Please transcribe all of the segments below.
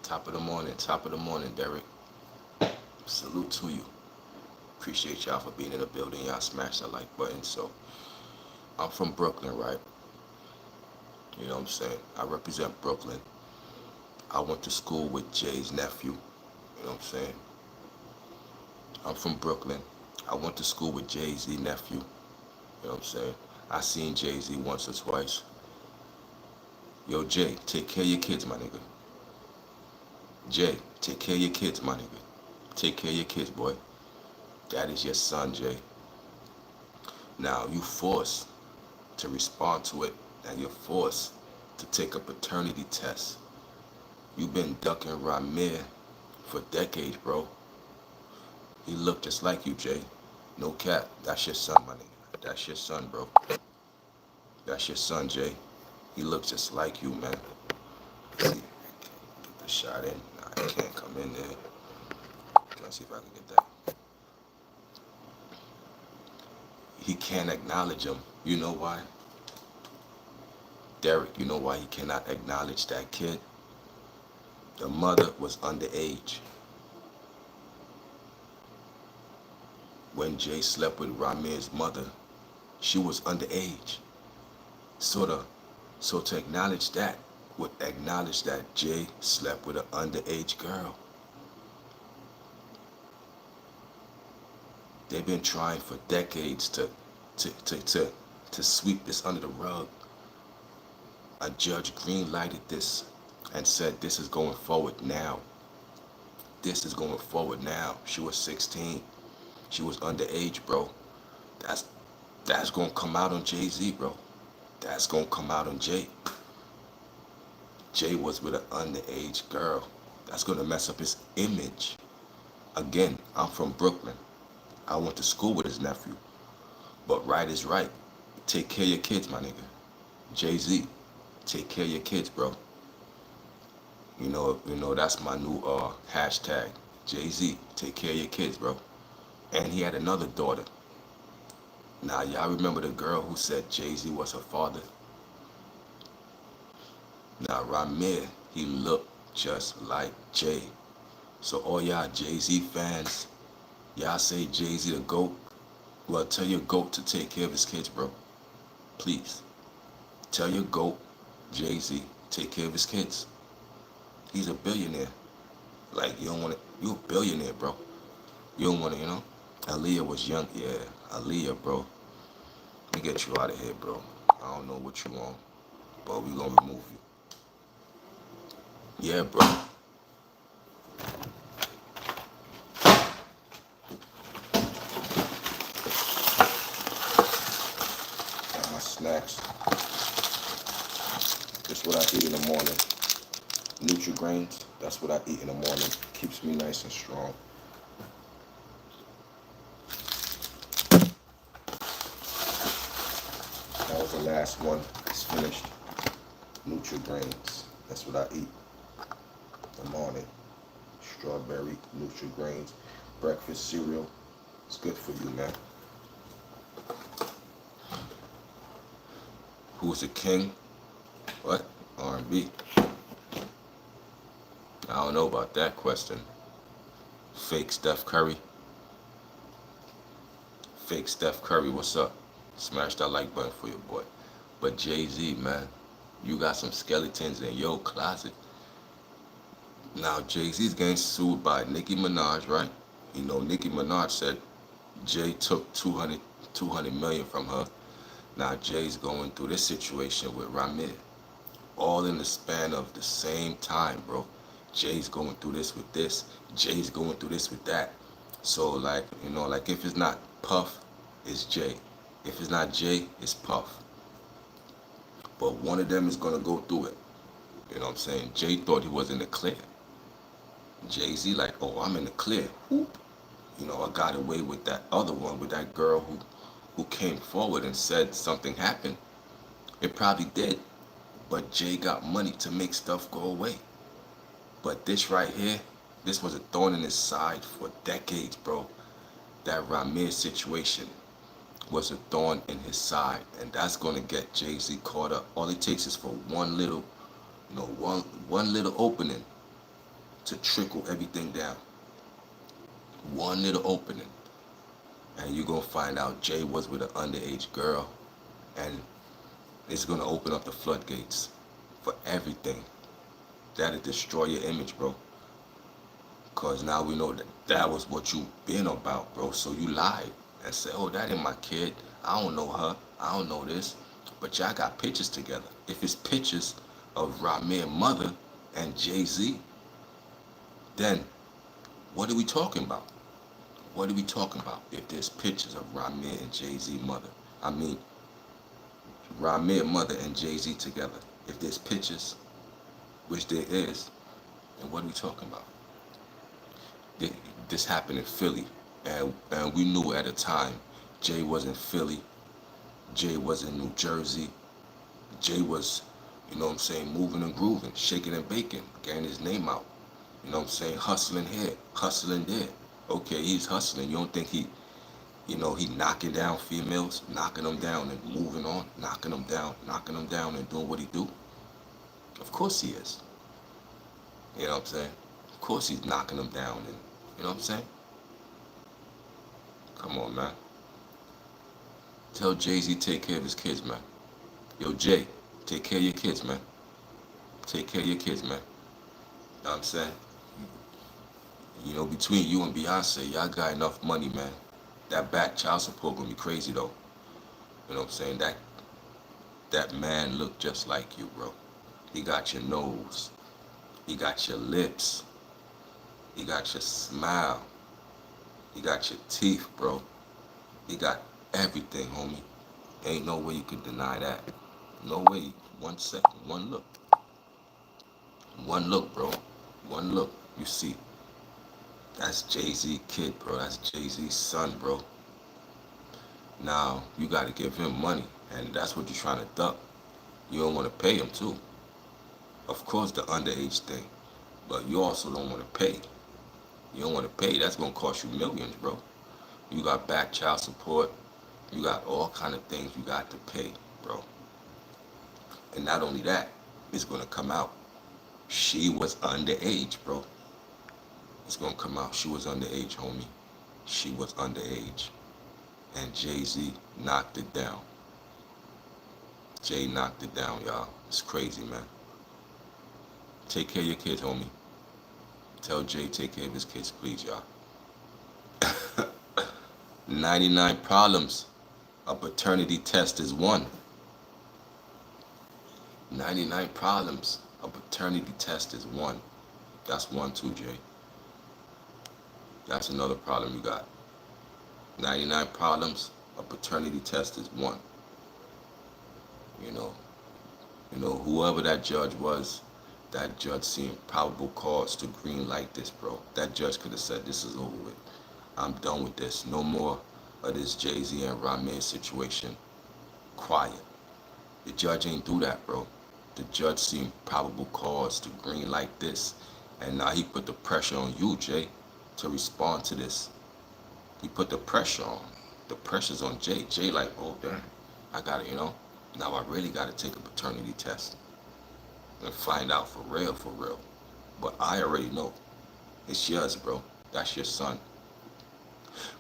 Top of the morning, Derek. Salute to you. Appreciate y'all for being in the building. Y'all smash that like button. So, I'm from Brooklyn, right? You know what I'm saying? I represent Brooklyn. I went to school with Jay's nephew. You know what I'm saying? I'm from Brooklyn. I went to school with Jay-Z nephew. You know what I'm saying? I seen Jay-Z once or twice. Yo, Jay, take care of your kids, my nigga. Jay, take care of your kids, my nigga. Take care of your kids, boy. That is your son, Jay. Now, you forced to respond to it, and you're forced to take a paternity test. You've been ducking Ramir for decades, bro. He looked just like you, Jay. No cap. That's your son, my nigga. That's your son, bro. That's your son, Jay. He looks just like you, man. Let's see. Get the shot in. Nah, I can't come in there. Let's see if I can get that. He can't acknowledge him. You know why? Derek, you know why he cannot acknowledge that kid? The mother was underage. When Jay slept with Ramir's mother, she was underage. Sort of. So to acknowledge that would acknowledge that Jay slept with an underage girl. They've been trying for decades to, to, to, to sweep this under the rug. A judge green lighted this and said this is going forward now. This is going forward now. She was 16. She was underage, bro. That's that's gonna come out on Jay-Z, bro. That's gonna come out on Jay. Jay was with an underage girl. That's gonna mess up his image. Again, I'm from Brooklyn. I went to school with his nephew. But right is right. Take care of your kids, my nigga. Jay-Z, take care of your kids, bro. That's my new hashtag. Jay-Z, take care of your kids, bro. And he had another daughter. Now, y'all remember the girl who said Jay-Z was her father? Now, Ramir, he looked just like Jay. So all y'all Jay-Z fans, y'all say Jay-Z the GOAT. Well, tell your GOAT to take care of his kids, bro. Please. Tell your GOAT, Jay-Z, take care of his kids. He's a billionaire. Like, you don't want to, you a billionaire, bro. You don't want to, Aaliyah was young. Yeah, Aaliyah, bro. Let me get you out of here, bro. I don't know what you want, but we gonna remove you. Yeah, bro. Got my snacks. This is what I eat in the morning. Nutri-Grains. That's what I eat in the morning. Keeps me nice and strong. That was the last one. It's finished. Nutri-Grains. That's what I eat in the morning. Strawberry, Nutri-Grains, breakfast cereal. It's good for you, man. Who's the king? What? R&B. I don't know about that question. Fake Steph Curry. Fake Steph Curry, what's up? Smash that like button for your boy. But Jay-Z, man, you got some skeletons in your closet. Now, Jay-Z's getting sued by Nicki Minaj, right? Nicki Minaj said Jay took 200 million from her. Now, Jay's going through this situation with Ramir. All in the span of the same time, bro. Jay's going through this with this. Jay's going through this with that. So, like if it's not Puff, it's Jay. If it's not Jay, it's Puff. But one of them is going to go through it. You know what I'm saying? Jay thought he was in the clear. Jay-Z like, oh, I'm in the clear. Whoop. I got away with that other one, with that girl who came forward and said something happened. It probably did. But Jay got money to make stuff go away. But this right here, this was a thorn in his side for decades, bro. That Ramir situation was a thorn in his side. And that's going to get Jay-Z caught up. All it takes is for one little opening. to trickle everything down. One little opening, and you're gonna find out Jay was with an underage girl, and it's gonna open up the floodgates for everything. That'll destroy your image, bro. Cause now we know that that was what you been about, bro. So you lied and said, "Oh, that ain't my kid. I don't know her. I don't know this." But y'all got pictures together. If it's pictures of Ramir's mother and Jay Z, then what are we talking about? What are we talking about? If there's pictures of Ramir and Jay Z mother, I mean Ramir mother and Jay Z together. If there's pictures, which there is, then what are we talking about? This happened in Philly, and we knew at the time Jay was in Philly, Jay was in New Jersey, Jay was, you know what I'm saying, moving and grooving, shaking and baking, getting his name out. You know what I'm saying, hustling here, hustling there. Okay, he's hustling. You don't think he knocking down females, knocking them down and moving on, knocking them down and doing what he do? Of course he is. You know what I'm saying? Of course he's knocking them down and, you know what I'm saying? Come on, man. Tell Jay-Z take care of his kids, man. Yo, Jay, take care of your kids, man. Take care of your kids, man. You know what I'm saying? Between you and Beyonce, y'all got enough money, man. That back child support gonna be crazy though. You know what I'm saying? That man look just like you, bro. He got your nose. He got your lips. He got your smile. He got your teeth, bro. He got everything, homie. Ain't no way you could deny that. No way. 1 second. One look. One look, bro. One look. You see. That's Jay-Z kid, bro. That's Jay-Z's son, bro. Now, you got to give him money. And that's what you're trying to duck. You don't want to pay him, too. Of course, the underage thing. But you also don't want to pay. You don't want to pay. That's going to cost you millions, bro. You got back child support. You got all kind of things you got to pay, bro. And not only that, it's going to come out. She was underage, bro. It's going to come out. She was underage, homie. She was underage. And Jay-Z knocked it down. Jay knocked it down, y'all. It's crazy, man. Take care of your kids, homie. Tell Jay take care of his kids, please, y'all. 99 problems. A paternity test is one. 99 problems. A paternity test is one. That's one too, Jay. That's another problem you got. 99 problems. A paternity test is one. You know, whoever that judge was, that judge seen probable cause to green light this, bro. That judge could have said, this is over with. I'm done with this. No more of this Jay-Z and Ramirez situation. Quiet. The judge ain't do that, bro. The judge seen probable cause to green light this. And now he put the pressure on you, Jay, to respond to this. He put the pressure on. The pressure's on Jay. Jay like, oh, damn. I got it, Now I really got to take a paternity test and find out for real, for real. But I already know. It's yours, bro. That's your son.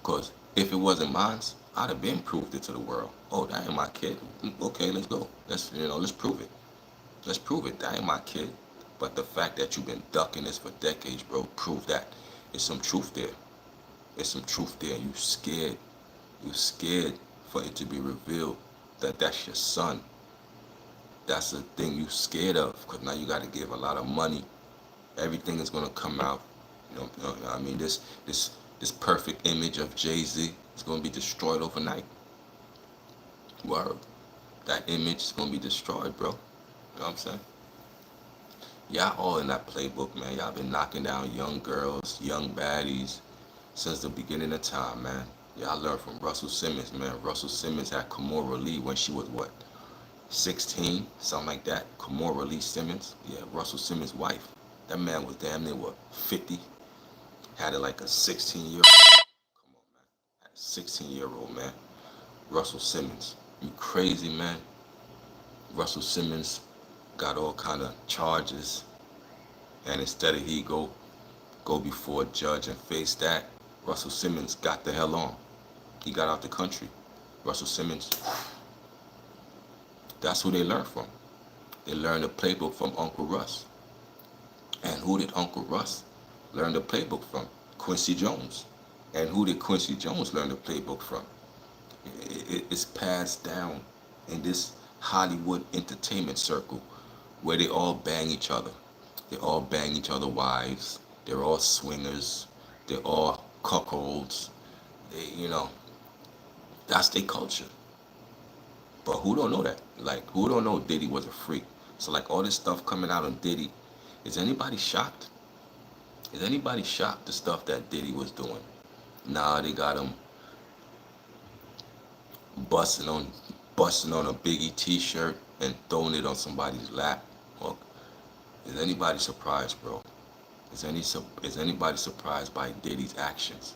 Because if it wasn't mine, I'd have been proved it to the world. Oh, that ain't my kid. Okay, let's go. Let's prove it. Let's prove it. That ain't my kid. But the fact that you've been ducking this for decades, bro, prove that. There's some truth there. There's some truth there. You scared. You scared for it to be revealed that that's your son. That's the thing you scared of. Because now you got to give a lot of money. Everything is going to come out. I mean, this perfect image of Jay-Z is going to be destroyed overnight. Word. That image is going to be destroyed, bro. You know what I'm saying? Y'all all in that playbook, man. Y'all been knocking down young girls, young baddies since the beginning of time, man. Y'all learned from Russell Simmons, man. Russell Simmons had Kimora Lee when she was, what, 16? Something like that. Kimora Lee Simmons. Yeah, Russell Simmons' wife. That man was damn near, what, 50? Had it like a 16-year-old. Come on, man. Had a 16-year-old, man. Russell Simmons. You crazy, man. Russell Simmons got all kind of charges. And instead of he go go before a judge and face that, Russell Simmons got the hell on. He got out the country. Russell Simmons, that's who they learned from. They learned the playbook from Uncle Russ. And who did Uncle Russ learn the playbook from? Quincy Jones. And who did Quincy Jones learn the playbook from? It's passed down in this Hollywood entertainment circle where they all bang each other. They all bang each other wives. They're all swingers. They're all cuckolds. That's their culture. But who don't know that? Like, who don't know Diddy was a freak? So, like, all this stuff coming out on Diddy, is anybody shocked? Is anybody shocked the stuff that Diddy was doing? Nah, they got him busting on a Biggie T-shirt and throwing it on somebody's lap. Well, is anybody surprised, bro? Is anybody surprised by Diddy's actions?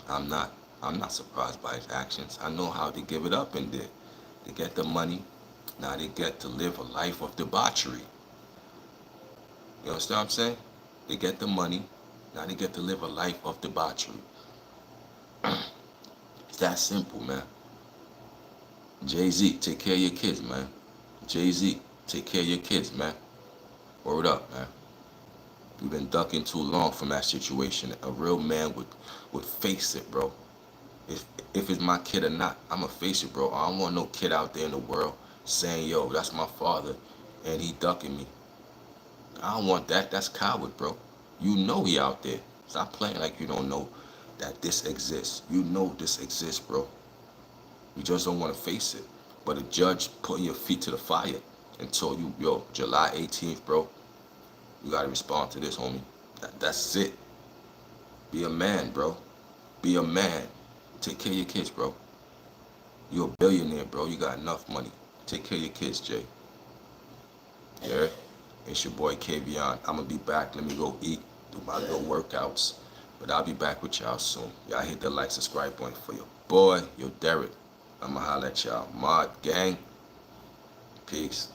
I'm not. I'm not surprised by his actions. I know how they give it up and they get the money. Now they get to live a life of debauchery. You understand what I'm saying? They get the money. Now they get to live a life of debauchery. It's that simple, man. Jay-Z, take care of your kids, man. Jay-Z, take care of your kids, man. Word up, man. You've been ducking too long from that situation. A real man would face it, bro. If if it's my kid or not, I'ma face it, bro. I don't want no kid out there in the world saying, yo, that's my father and he ducking me. I don't want that. That's coward, bro. You know he out there. Stop playing like you don't know that this exists. You know this exists, bro. You just don't want to face it. But a judge putting your feet to the fire and told you, yo, July 18th, bro, you got to respond to this, homie. That's it. Be a man, bro. Be a man. Take care of your kids, bro. You're a billionaire, bro. You got enough money. Take care of your kids, Jay. Yeah? It's your boy Kavion. I'm going to be back. Let me go eat, do my little workouts. But I'll be back with y'all soon. Y'all hit the like, subscribe button for your boy, your Derek. I'm going to holler at y'all. Mod gang. Peace.